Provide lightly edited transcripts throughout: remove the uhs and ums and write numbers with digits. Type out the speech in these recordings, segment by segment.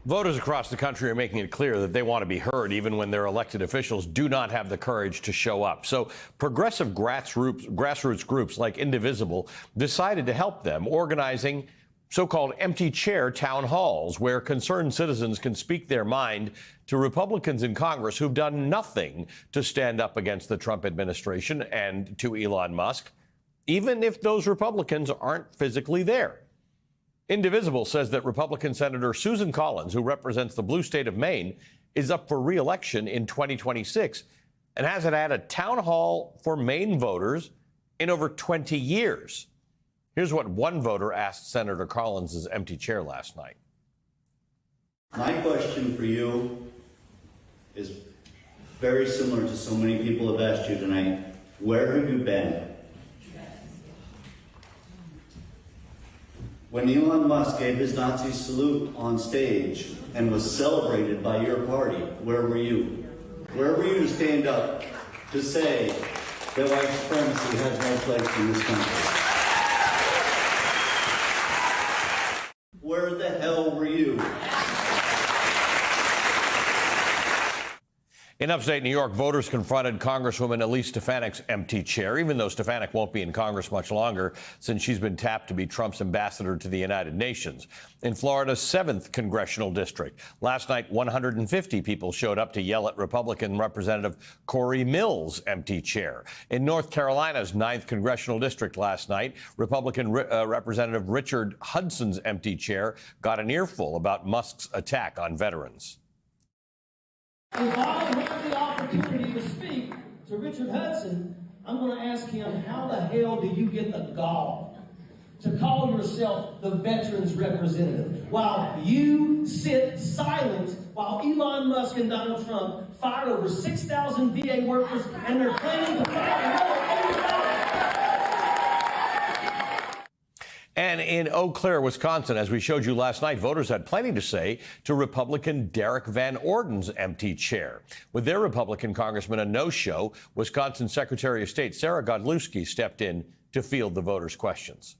Voters across the country are making it clear that they want to be heard even when their elected officials do not have the courage to show up. So progressive grassroots groups like Indivisible decided to help them, organizing so-called empty chair town halls where concerned citizens can speak their mind to Republicans in Congress who've done nothing to stand up against the Trump administration and to Elon Musk, even if those Republicans aren't physically there. Indivisible says that Republican Senator Susan Collins, who represents the blue state of Maine, is up for re-election in 2026 and hasn't had a town hall for Maine voters in over 20 years. Here's what one voter asked Senator Collins' empty chair last night. My question for you is very similar to so many people have asked you tonight. Where have you been? When Elon Musk gave his Nazi salute on stage and was celebrated by your party, where were you? Where were you to stand up to say that white supremacy has no place in this country? Where the hell were you? In upstate New York, voters confronted Congresswoman Elise Stefanik's empty chair, even though Stefanik won't be in Congress much longer since she's been tapped to be Trump's ambassador to the United Nations. In Florida's 7th congressional district, last night, 150 people showed up to yell at Republican Representative Corey Mills' empty chair. In North Carolina's 9th congressional district last night, Republican Representative Richard Hudson's empty chair got an earful about Musk's attack on veterans. If I have the opportunity to speak to Richard Hudson, I'm going to ask him, how the hell do you get the gall to call yourself the veterans representative while you sit silent while Elon Musk and Donald Trump fired over 6,000 VA workers and they're planning to fire another 80,000? And in Eau Claire, Wisconsin, as we showed you last night, voters had plenty to say to Republican Derek Van Orden's empty chair. With their Republican congressman a no-show, Wisconsin Secretary of State Sarah Godlewski stepped in to field the voters' questions.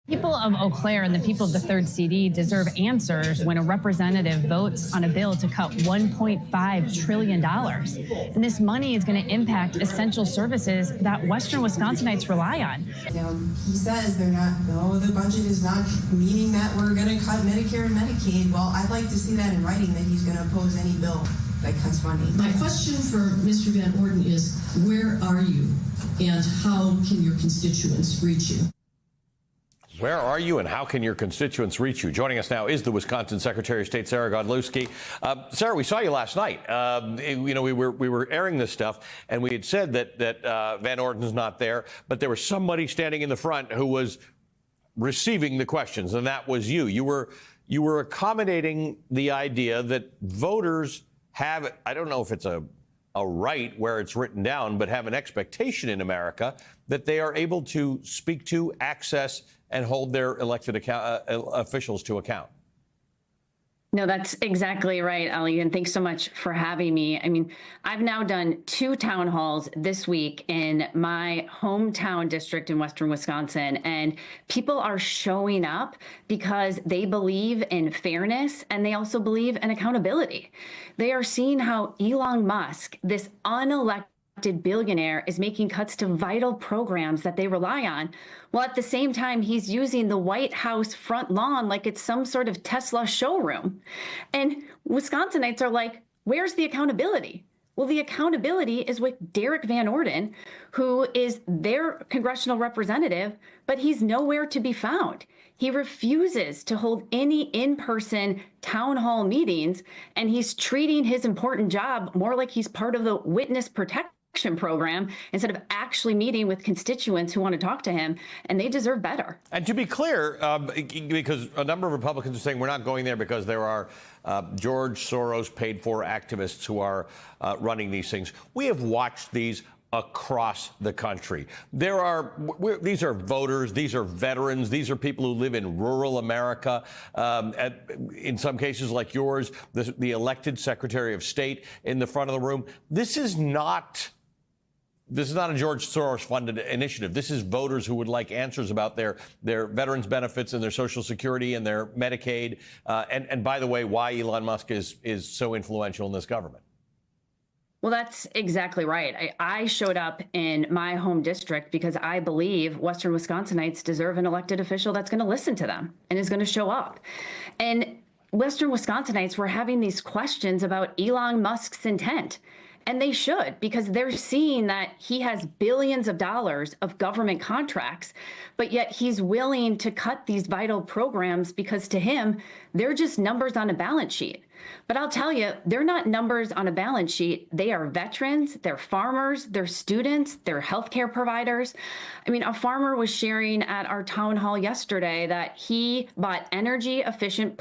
People of Eau Claire and the people of the 3rd CD deserve answers when a representative votes on a bill to cut $1.5 trillion. And this money is going to impact essential services that Western Wisconsinites rely on. He says the budget is not meaning that we're going to cut Medicare and Medicaid. Well, I'd like to see that in writing, that he's going to oppose any bill that cuts funding. My question for Mr. Van Orden is, where are you and how can your constituents reach you? Where are you and how can your constituents reach you? Joining us now is the Wisconsin Secretary of State, Sarah Godlewski. Sarah, we saw you last night. We were airing this stuff, and we had said that Van Orden's not there, but there was somebody standing in the front who was receiving the questions, and that was you. You were accommodating the idea that voters have, I don't know if it's a right where it's written down, but have an expectation in America that they are able to speak to, access, and hold their elected officials to account. No, that's exactly right, Ali, and thanks so much for having me. I mean, I've now done 2 town halls this week in my hometown district in Western Wisconsin, and people are showing up because they believe in fairness and they also believe in accountability. They are seeing how Elon Musk, this unelected billionaire, is making cuts to vital programs that they rely on, while at the same time he's using the White House front lawn like it's some sort of Tesla showroom. And Wisconsinites are like, where's the accountability? Well, the accountability is with Derek Van Orden, who is their congressional representative, but he's nowhere to be found. He refuses to hold any in-person town hall meetings, and he's treating his important job more like he's part of the witness protection program instead of actually meeting with constituents who want to talk to him, and they deserve better. And to be clear, because a number of Republicans are saying we're not going there because there are George Soros paid for activists who are running these things. We have watched these across the country. These are voters, these are veterans, these are people who live in rural America. In some cases like yours, the elected Secretary of State in the front of the room. This is not This is not a George Soros-funded initiative. This is voters who would like answers about their veterans benefits and their Social Security and their Medicaid. And by the way, why Elon Musk is so influential in this government. Well, that's exactly right. I showed up in my home district because I believe Western Wisconsinites deserve an elected official that's going to listen to them and is going to show up. And Western Wisconsinites were having these questions about Elon Musk's intent. And they should, because they're seeing that he has billions of dollars of government contracts, but yet he's willing to cut these vital programs because to him, they're just numbers on a balance sheet. But I'll tell you, they're not numbers on a balance sheet. They are veterans, they're farmers, they're students, they're healthcare providers. I mean, a farmer was sharing at our town hall yesterday that he bought energy efficient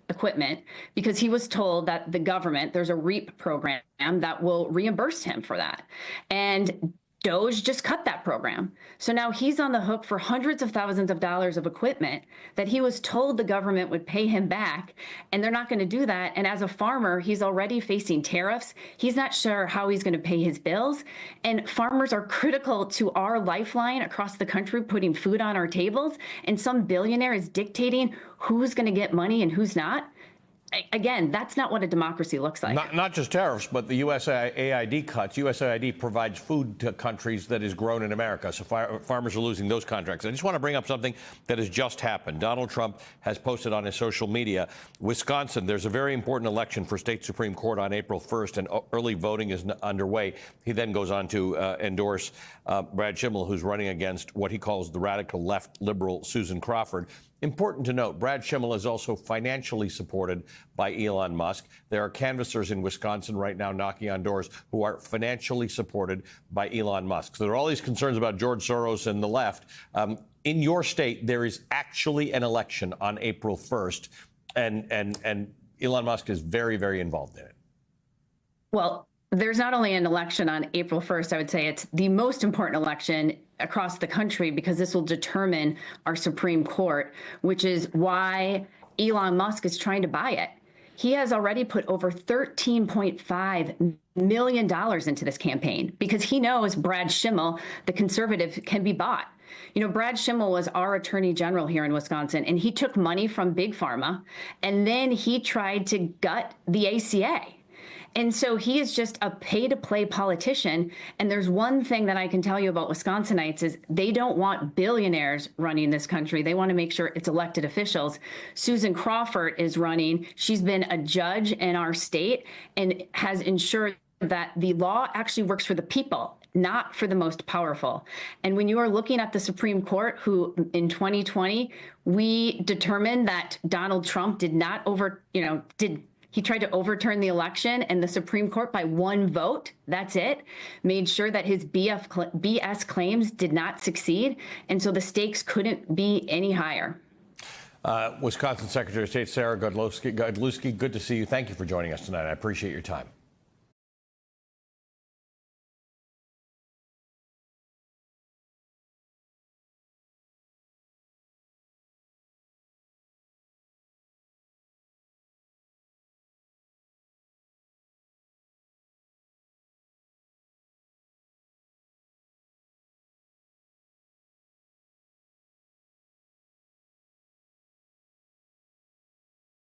equipment because he was told that the government, there's a REAP program that will reimburse him for that. And DOGE just cut that program. So now he's on the hook for hundreds of thousands of dollars of equipment that he was told the government would pay him back, and they're not going to do that. And as a farmer, he's already facing tariffs. He's not sure how he's going to pay his bills. And farmers are critical to our lifeline across the country, putting food on our tables. And some billionaire is dictating who's going to get money and who's not. Again, that's not what a democracy looks like. Not just tariffs, but the USAID cuts. USAID provides food to countries that is grown in America. So farmers are losing those contracts. I just want to bring up something that has just happened. Donald Trump has posted on his social media, Wisconsin, there's a very important election for state Supreme Court on April 1st, and early voting is underway. He then goes on to endorse Brad Schimmel, who's running against what he calls the radical left liberal Susan Crawford. Important to note, Brad Schimmel is also financially supported by Elon Musk. There are canvassers in Wisconsin right now knocking on doors who are financially supported by Elon Musk. So there are all these concerns about George Soros and the left. In your state, there is actually an election on April 1st, and Elon Musk is very, very involved in it. Well, there's not only an election on April 1st, I would say it's the most important election across the country because this will determine our Supreme Court, which is why Elon Musk is trying to buy it. He has already put over $13.5 million into this campaign because he knows Brad Schimmel, the conservative, can be bought. You know, Brad Schimmel was our attorney general here in Wisconsin, and he took money from Big Pharma, and then he tried to gut the ACA. And so he is just a pay-to-play politician. And there's one thing that I can tell you about Wisconsinites is they don't want billionaires running this country. They want to make sure it's elected officials. Susan Crawford is running. She's been a judge in our state and has ensured that the law actually works for the people, not for the most powerful. And when you are looking at the Supreme Court, who in 2020, we determined that Donald Trump he tried to overturn the election, and the Supreme Court, by one vote, that's it, made sure that his BS claims did not succeed. And so the stakes couldn't be any higher. Wisconsin Secretary of State Sarah Godlewski, good to see you. Thank you for joining us tonight. I appreciate your time.